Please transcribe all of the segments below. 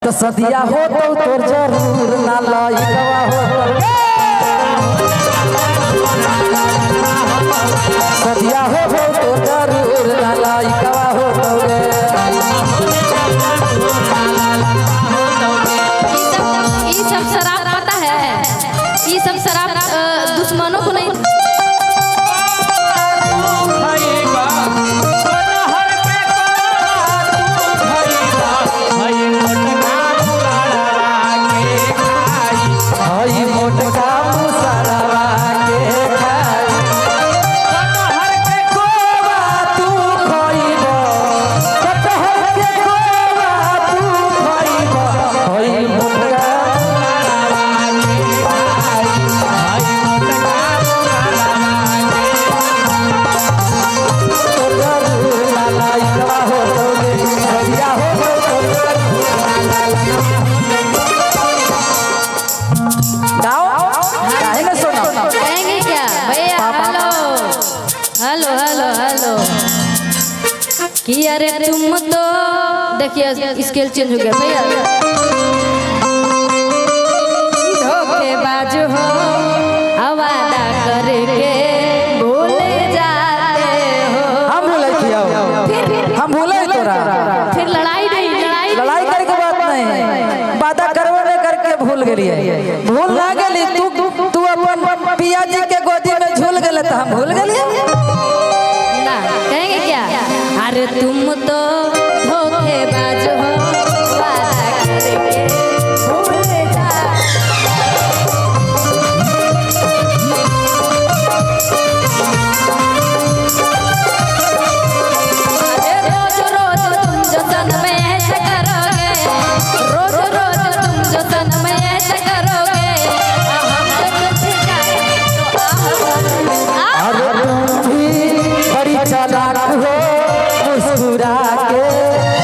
तो सदिया हो तो तोर जरूर ना लइकवा हो सदिया हो तो जरूर ना लइकवा हो ये सब शराब पता है, ये सब शराब दुश्मनों को नहीं। हेलो हेलो हेलो कि अरे तुम तो देखिए स्केल चेंज हो गया भैया। धोखेबाज हो वादा करके भूले जाते हो। हम भूले किया हम भूले तोरा फिर लड़ाई करके बात नहीं वादा करवे करके भूल गेलिए भूल ना गेली तू अपन पिया जी के गोदी में झूल गेले तो हम भूल गेलिए ना कहेंगे क्या। अरे तुम तो धोखेबाज हो वादा करके भूले जाते रोज रोज तुम जो सन में ऐसे करोगे रोज रोज तुम जो सन में ऐसे करोगे हम कुछ जाएंगे तो बड़ी चालाक हो मुस्कुरा के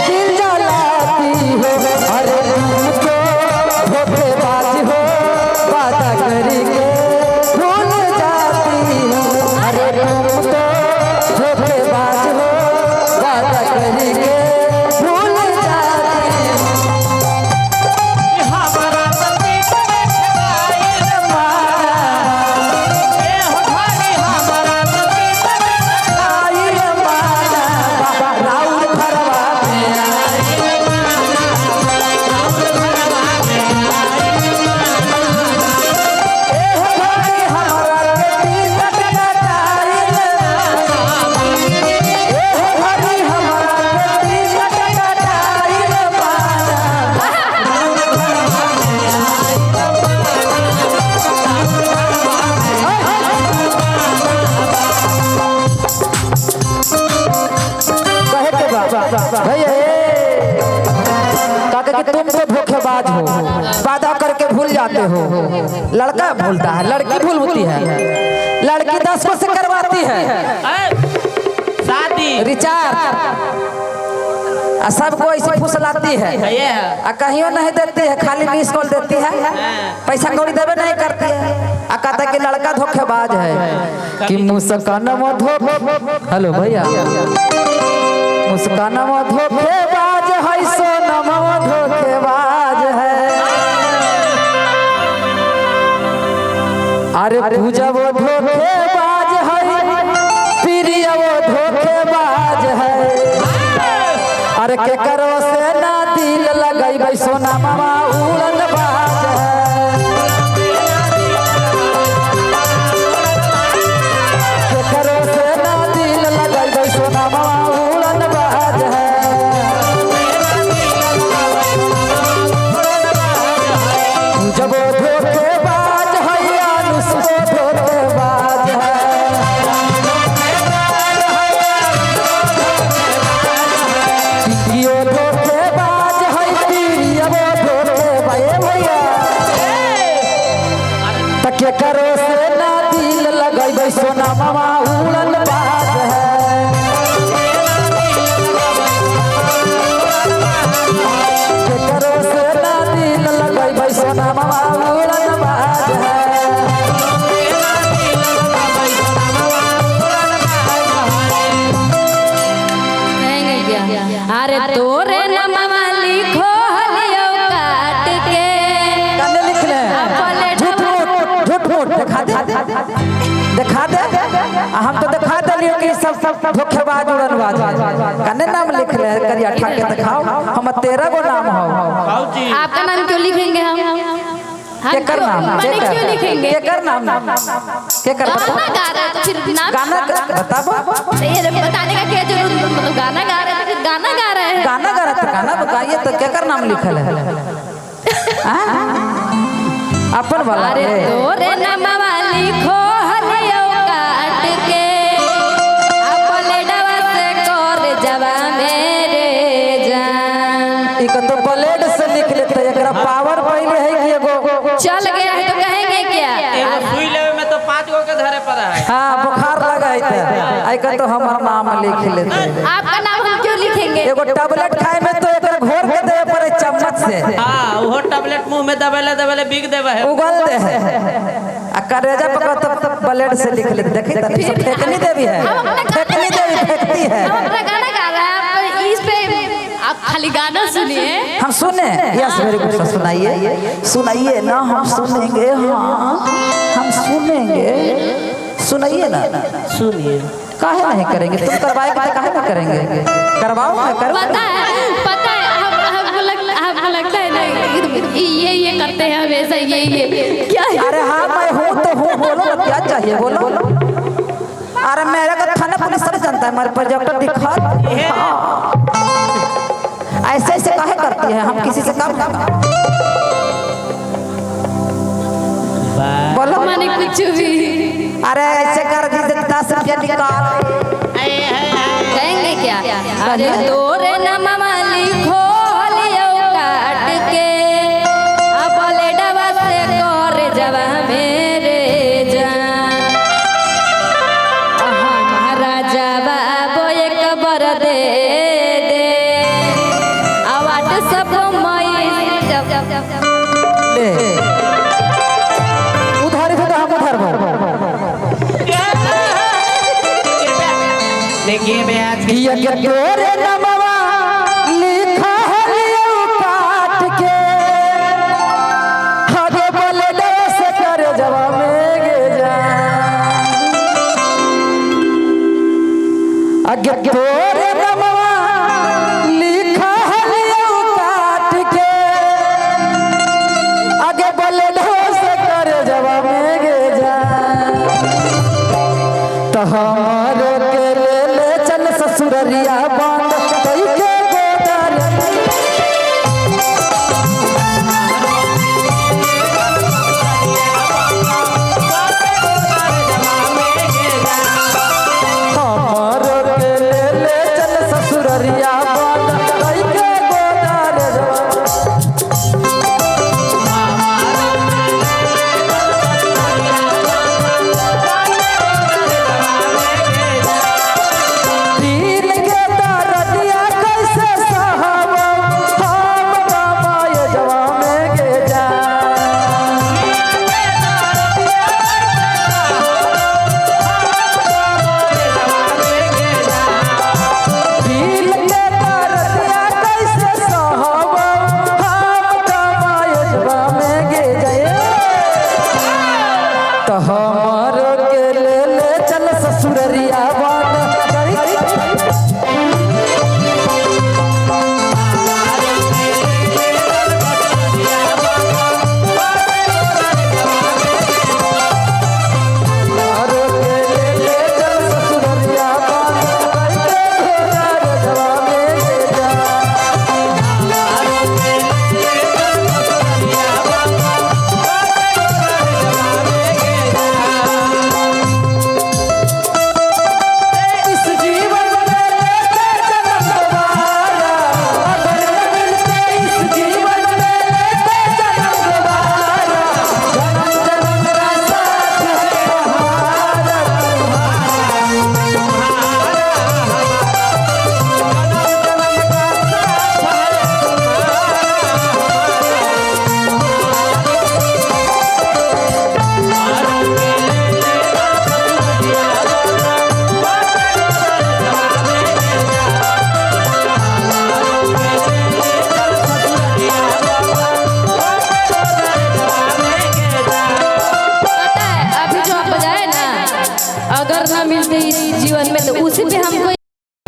दिल जलाती हो अरे तुम तो धोखेबाज हो वादा करके भूल जाती हो अरे तुम तो धोखेबाज हो वादा करके भूल जाती हो भैया कि तुम तो धोखेबाज हो वादा करके भूल जाते हो। लड़का भूलता है लड़की भूल होती है लड़की 10 से करवाती है शादी रिचार्ज सबको ऐसे फुसलाती है कहीं नहीं देती है खाली मिस कॉल देती है पैसा कौड़ी देवे नहीं करती है कहता कि लड़का धोखेबाज है कि मुस्कान हेलो भैया मुस्कान धोखेबाज है सोनम धोखेबाज है अरे पूजा वो धोखेबाज है प्रिय वो धोखेबाज है अरे के करो से ना दिल लगई सोनम उड़न बाज है के करो से ना दिल लगई सोनम उड़न बाज है जब वो धोखेबाज है अनुस वो धोखेबाज है यो धोखेबाज है प्रिय वो धोखेबाज भैया तके करो से ना दिल लगई सोनम उड़न बाज है के करो से ना दिल लगई सोनम उड़न बाज है अरे तोरे नमवा लिखो हलियो का हम तो दिखा दिलियो कि सब धोखेबाज उड़नबाज कने नाम लिख ले करिया ठाके दिखाओ हम 13 गो नाम हो। बाबूजी आपका नाम क्यों लिखेंगे हम केकर नाम माने क्यों लिखेंगे? केकर नाम केकर गाना गा रहे हैं तो फिर नाम गाना बताबो ये बताने का क्या जरूरत, मतलब गाना गा रहे हैं तो फिर गाना गा रहे हैं। गाना गा रहा था गाना गाइए तो केकर नाम लिखल है अपन वाला अरे तोरे नमवा लिखो हलियो काट के अपने डवा से कर जवा मेरे जान। ई तो प्लेट से लिख लेते एकरा पावर पहले है कि एगो चल गया है तो कहेंगे क्या? एगो सुई लेवे में तो 5 गो के धरे पड़ा है। हां बुखार लगाई थे आई का तो हमर नाम लिख लेते। आपका नाम हम क्यों लिखेंगे? एगो टैबलेट खाए में तो एकरा घोर के देवे पड़े चम्मच से। हां वो टैबलेट मुंह में दबेले बिग देवे है। उगल दे है आ करेजा पकड़ तो प्लेट से लिख लेते। देखी तनी सब फेंकनी देवी है फेंकनी देवी फेंकती है। हम अपना गाना गा रहे हैं, आप इस पे आप खाली गाना सुनिए। हम सुने यस वेरी गुड सुनाइए ना हम सुनेंगे। हाँ हम सुनेंगे सुनाइए ना सुनिए काहे नहीं करेंगे तुम करवाएंगे तो काहे नहीं करेंगे करवाओ मैं करूँ। पता है हमको लगता है ना ये करते हैं हमेशा ये क्या है? अरे हाँ मैं हूँ तो हूँ बोलो ना क्या चाहिए बोलो। अरे मेरा का थाना पुलिस सब जानता है हमारे प्रोजेक्टर दिखा। ऐसे ऐसे काहे करती है हम किसी से कम बोलो। माने कुछ भी अरे ऐसे कर दी 10 रुपया निकाल कहेंगे क्या? अरे तोरे नमवा लिखो हलियो काट के अपने डवा से कर जवा मेरे जान। हमारा जवाब एक बार दे दे आवाज सब मई ले उधार भी तो हम उधार देखिए मैं आज किया के तोरे नमवा लिखा हलियो काट के हरे बोले दे से करे जवा में गे जा अगे तोरे नमवा लिखा हलियो काट के आगे बोले दे से करे जवा में गे जा तो हमारे के ले चल ससुररिया बांध कई के गोदार हमारे के ले चल ससुररिया बांध कई के गोदार अगर ना मिलते इस जीवन में तो उसी पे हमको